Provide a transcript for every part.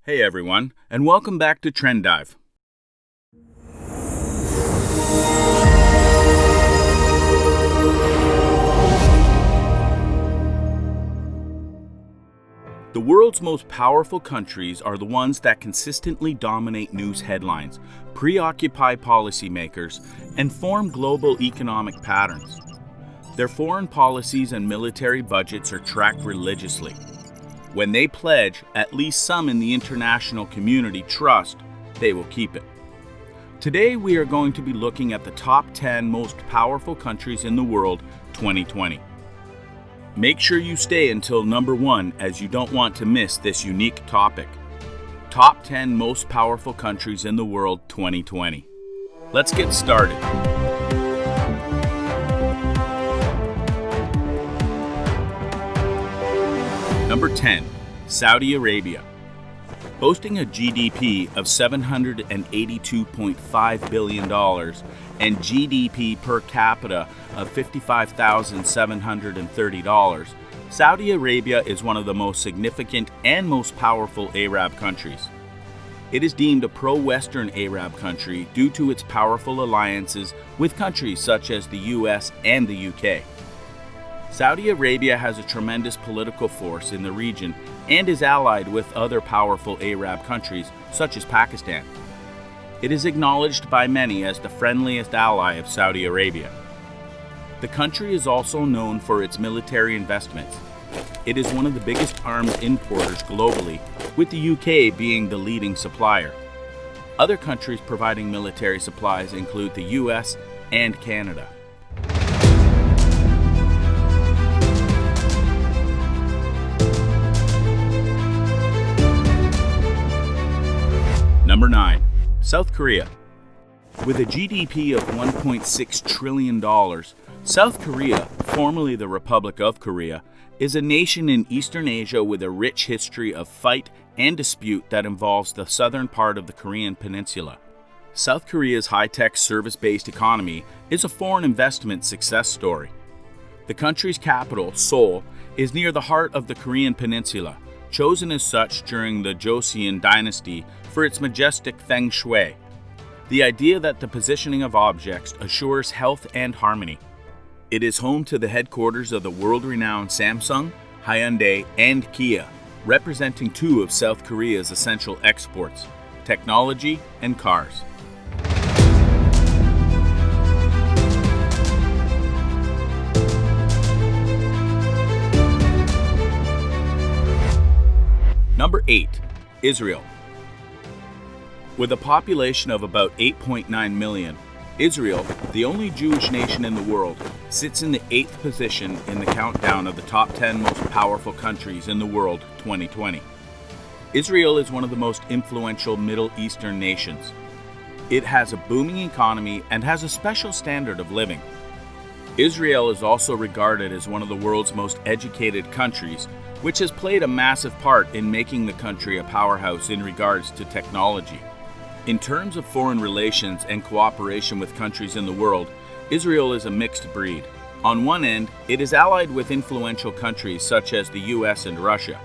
Hey everyone, and welcome back to TRENDIVE. The world's most powerful countries are the ones that consistently dominate news headlines, preoccupy policymakers, and form global economic patterns. Their foreign policies and military budgets are tracked religiously. When they pledge, at least some in the international community trust, they will keep it. Today we are going to be looking at the top 10 most powerful countries in the world 2020. Make sure you stay until number 1 as you don't want to miss this unique topic. Top 10 most powerful countries in the world 2020. Let's get started. Number 10, Saudi Arabia. Boasting a GDP of $782.5 billion and GDP per capita of $55,730, Saudi Arabia is one of the most significant and most powerful Arab countries. It is deemed a pro-Western Arab country due to its powerful alliances with countries such as the US and the UK. Saudi Arabia has a tremendous political force in the region and is allied with other powerful Arab countries such as Pakistan. It is acknowledged by many as the friendliest ally of Saudi Arabia. The country is also known for its military investments. It is one of the biggest arms importers globally, with the UK being the leading supplier. Other countries providing military supplies include the US and Canada. Number 9, South Korea. With a GDP of $1.6 trillion, South Korea, formerly the Republic of Korea, is a nation in Eastern Asia with a rich history of fight and dispute that involves the southern part of the Korean peninsula. South Korea's high-tech service-based economy is a foreign investment success story. The country's capital, Seoul, is near the heart of the Korean peninsula, chosen as such during the Joseon dynasty for its majestic feng shui, the idea that the positioning of objects assures health and harmony. It is home to the headquarters of the world-renowned Samsung, Hyundai, and Kia, representing two of South Korea's essential exports, technology and cars. Number 8, Israel. With a population of about 8.9 million, Israel, the only Jewish nation in the world, sits in the 8th position in the countdown of the top 10 most powerful countries in the world 2020. Israel is one of the most influential Middle Eastern nations. It has a booming economy and has a special standard of living. Israel is also regarded as one of the world's most educated countries, which has played a massive part in making the country a powerhouse in regards to technology. In terms of foreign relations and cooperation with countries in the world, Israel is a mixed breed. On one end, it is allied with influential countries such as the US and Russia.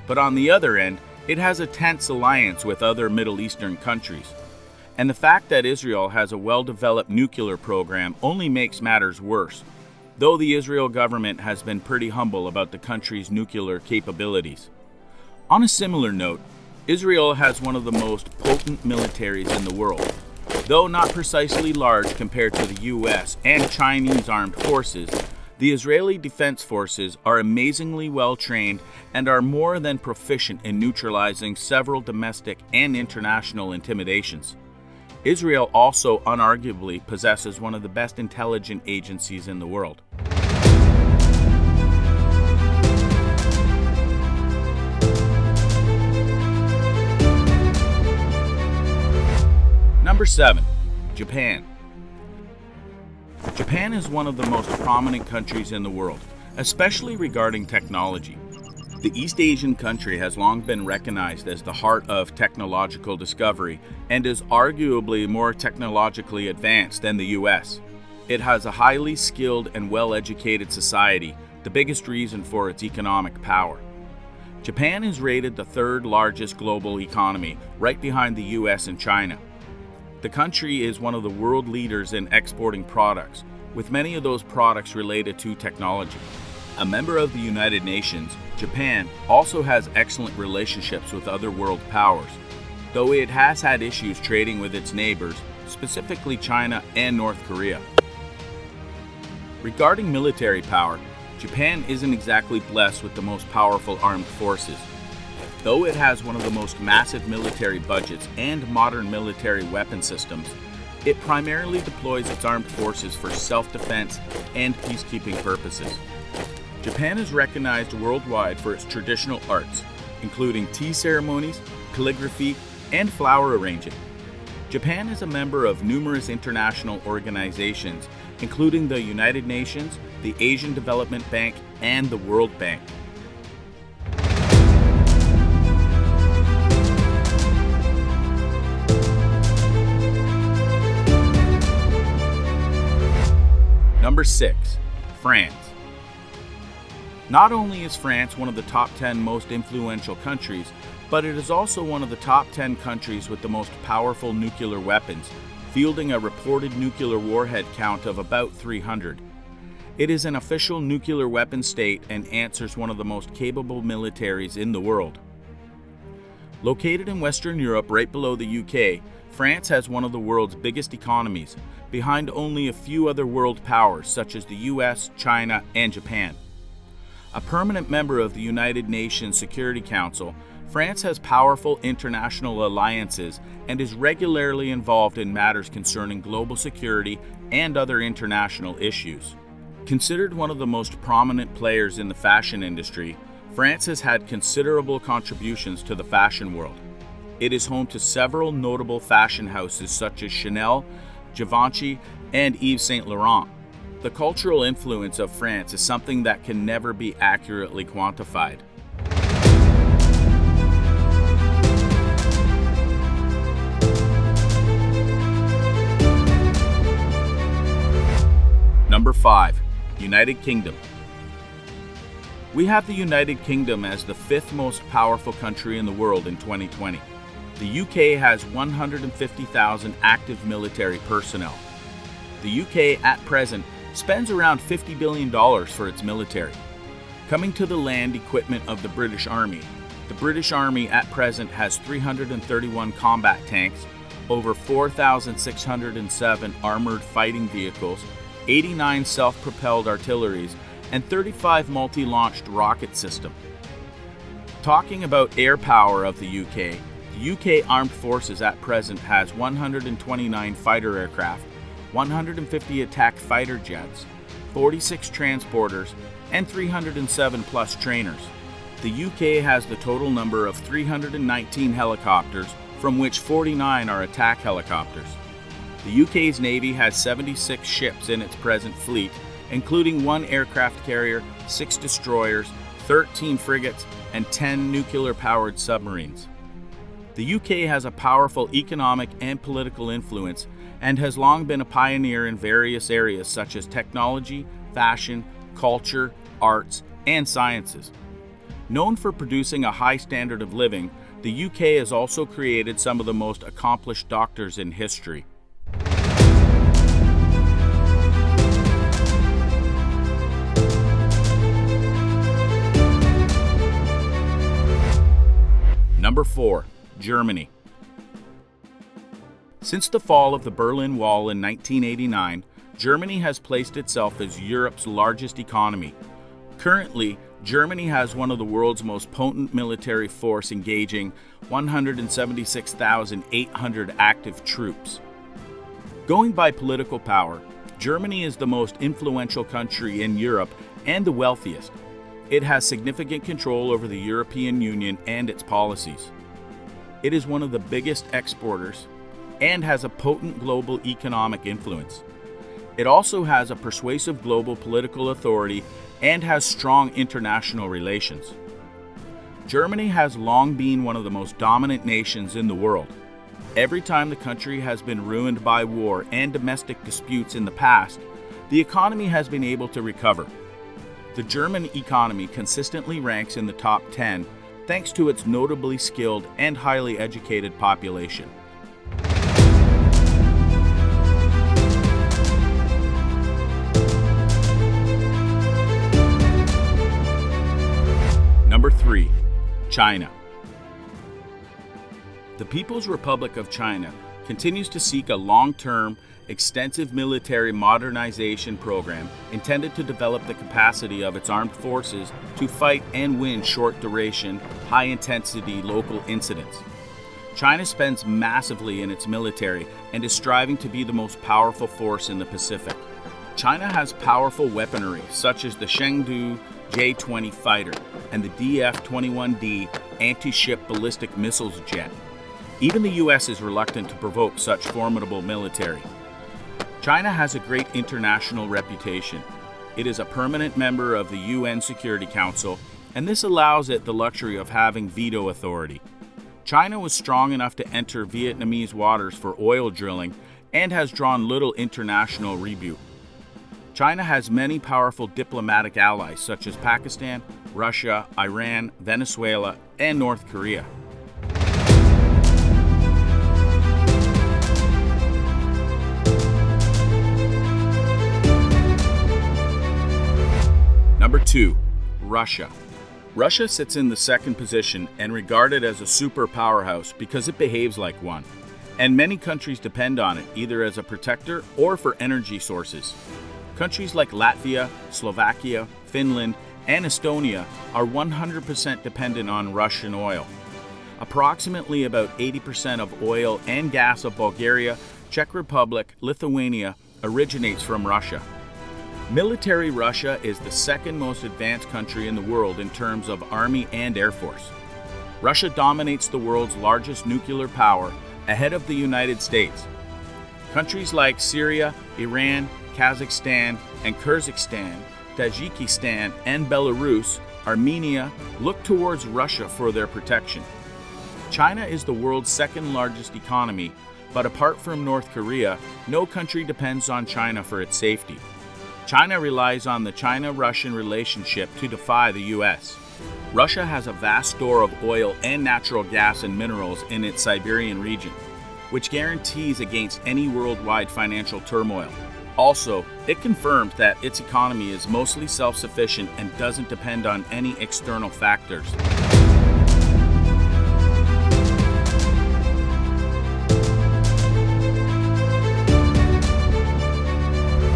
But on the other end, it has a tense alliance with other Middle Eastern countries. And the fact that Israel has a well-developed nuclear program only makes matters worse, though the Israel government has been pretty humble about the country's nuclear capabilities. On a similar note, Israel has one of the most potent militaries in the world. Though not precisely large compared to the US and Chinese armed forces, the Israeli Defense Forces are amazingly well trained and are more than proficient in neutralizing several domestic and international intimidations. Israel also unarguably possesses one of the best intelligence agencies in the world. Number 7, Japan. Japan is one of the most prominent countries in the world, especially regarding technology. The East Asian country has long been recognized as the heart of technological discovery and is arguably more technologically advanced than the US. It has a highly skilled and well-educated society, the biggest reason for its economic power. Japan is rated the third largest global economy, right behind the US and China. The country is one of the world leaders in exporting products, with many of those products related to technology. A member of the United Nations, Japan also has excellent relationships with other world powers, though it has had issues trading with its neighbors, specifically China and North Korea. Regarding military power, Japan isn't exactly blessed with the most powerful armed forces. Though it has one of the most massive military budgets and modern military weapon systems, it primarily deploys its armed forces for self-defense and peacekeeping purposes. Japan is recognized worldwide for its traditional arts, including tea ceremonies, calligraphy, and flower arranging. Japan is a member of numerous international organizations, including the United Nations, the Asian Development Bank, and the World Bank. Number 6. France. Not only is France one of the top 10 most influential countries, but it is also one of the top 10 countries with the most powerful nuclear weapons, fielding a reported nuclear warhead count of about 300. It is an official nuclear weapon state and answers one of the most capable militaries in the world. Located in Western Europe right below the UK, France has one of the world's biggest economies, behind only a few other world powers such as the US, China, and Japan. A permanent member of the United Nations Security Council, France has powerful international alliances and is regularly involved in matters concerning global security and other international issues. Considered one of the most prominent players in the fashion industry, France has had considerable contributions to the fashion world. It is home to several notable fashion houses such as Chanel, Givenchy, and Yves Saint Laurent. The cultural influence of France is something that can never be accurately quantified. Number 5. United Kingdom. We have the United Kingdom as the 5th most powerful country in the world in 2020. The UK has 150,000 active military personnel. The UK at present spends around $50 billion for its military. Coming to the land equipment of the British Army, the British Army at present has 331 combat tanks, over 4,607 armored fighting vehicles, 89 self-propelled artilleries, and 35 multi-launched rocket systems. Talking about air power of the UK Armed Forces at present has 129 fighter aircraft, 150 attack fighter jets, 46 transporters, and 307 plus trainers. The UK has the total number of 319 helicopters, from which 49 are attack helicopters. The UK's Navy has 76 ships in its present fleet, including 1 aircraft carrier, 6 destroyers, 13 frigates, and 10 nuclear-powered submarines. The UK has a powerful economic and political influence and has long been a pioneer in various areas such as technology, fashion, culture, arts, and sciences. Known for producing a high standard of living, the UK has also created some of the most accomplished doctors in history. Number 4. Germany. Since the fall of the Berlin Wall in 1989, Germany has placed itself as Europe's largest economy. Currently, Germany has one of the world's most potent military force, engaging 176,800 active troops. Going by political power, Germany is the most influential country in Europe and the wealthiest. It has significant control over the European Union and its policies. It is one of the biggest exporters and has a potent global economic influence. It also has a persuasive global political authority and has strong international relations. Germany has long been one of the most dominant nations in the world. Every time the country has been ruined by war and domestic disputes in the past, the economy has been able to recover. The German economy consistently ranks in the top 10 thanks to its notably skilled and highly educated population. Number 3. China. The People's Republic of China continues to seek a long-term, extensive military modernization program intended to develop the capacity of its armed forces to fight and win short-duration, high-intensity local incidents. China spends massively in its military and is striving to be the most powerful force in the Pacific. China has powerful weaponry such as the Chengdu J-20 fighter and the DF-21D anti-ship ballistic missiles jet. Even the US is reluctant to provoke such formidable military. China has a great international reputation. It is a permanent member of the UN Security Council, and this allows it the luxury of having veto authority. China was strong enough to enter Vietnamese waters for oil drilling and has drawn little international rebuke. China has many powerful diplomatic allies such as Pakistan, Russia, Iran, Venezuela, and North Korea. Number 2. Russia. Russia sits in the second position and regarded as a super powerhouse because it behaves like one, and many countries depend on it either as a protector or for energy sources. Countries like Latvia, Slovakia, Finland, and Estonia are 100% dependent on Russian oil. Approximately about 80% of oil and gas of Bulgaria, Czech Republic, Lithuania originates from Russia. Military Russia is the second most advanced country in the world in terms of army and air force. Russia dominates the world's largest nuclear power, ahead of the United States. Countries like Syria, Iran, Kazakhstan, and Kyrgyzstan, Tajikistan, and Belarus, Armenia look towards Russia for their protection. China is the world's second largest economy, but apart from North Korea, no country depends on China for its safety. China relies on the China-Russian relationship to defy the US. Russia has a vast store of oil and natural gas and minerals in its Siberian region, which guarantees against any worldwide financial turmoil. Also, it confirms that its economy is mostly self-sufficient and doesn't depend on any external factors.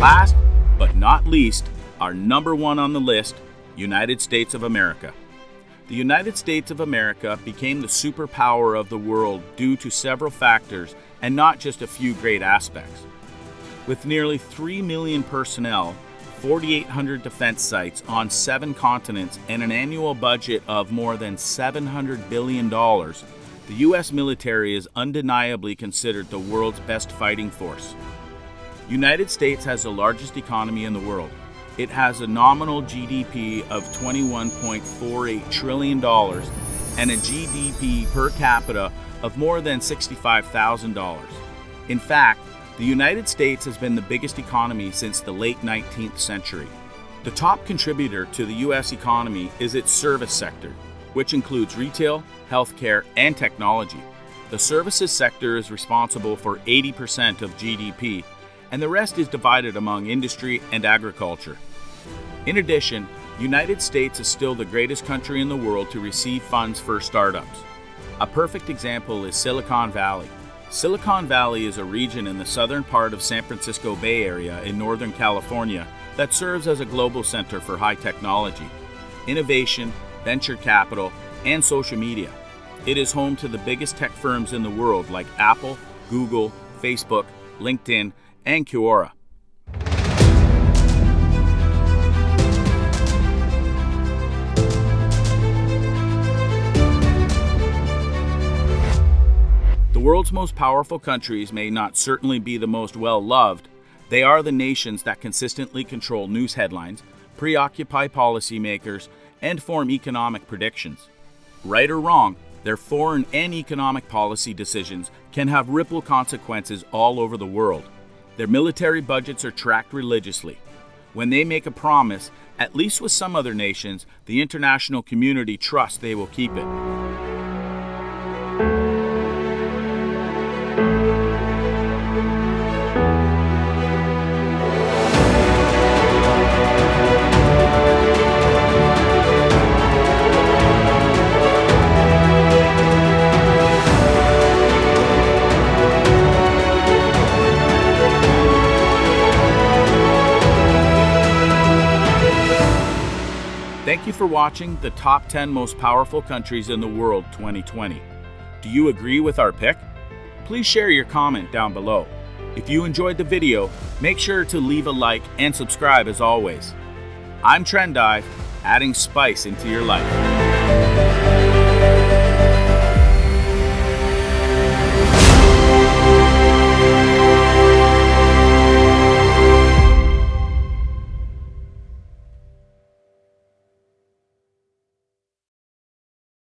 Last but not least, our number 1 on the list, United States of America. The United States of America became the superpower of the world due to several factors and not just a few great aspects. With nearly 3 million personnel, 4,800 defense sites on 7 continents, and an annual budget of more than $700 billion, the U.S. military is undeniably considered the world's best fighting force. United States has the largest economy in the world. It has a nominal GDP of $21.48 trillion and a GDP per capita of more than $65,000. In fact, the United States has been the biggest economy since the late 19th century. The top contributor to the U.S. economy is its service sector, which includes retail, healthcare, and technology. The services sector is responsible for 80% of GDP, and the rest is divided among industry and agriculture. In addition, United States is still the greatest country in the world to receive funds for startups. A perfect example is Silicon Valley. Silicon Valley is a region in the southern part of San Francisco Bay Area in Northern California that serves as a global center for high technology, innovation, venture capital, and social media. It is home to the biggest tech firms in the world like Apple, Google, Facebook, LinkedIn, and Quora. The world's most powerful countries may not certainly be the most well-loved. They are the nations that consistently control news headlines, preoccupy policymakers, and form economic predictions. Right or wrong, their foreign and economic policy decisions can have ripple consequences all over the world. Their military budgets are tracked religiously. When they make a promise, At least with some other nations, the international community trusts they will keep it. Thank you for watching the Top 10 Most Powerful Countries in the World 2020. Do you agree with our pick? Please share your comment down below. If you enjoyed the video, make sure to leave a like and subscribe as always. I'm TRENDIVE, adding spice into your life.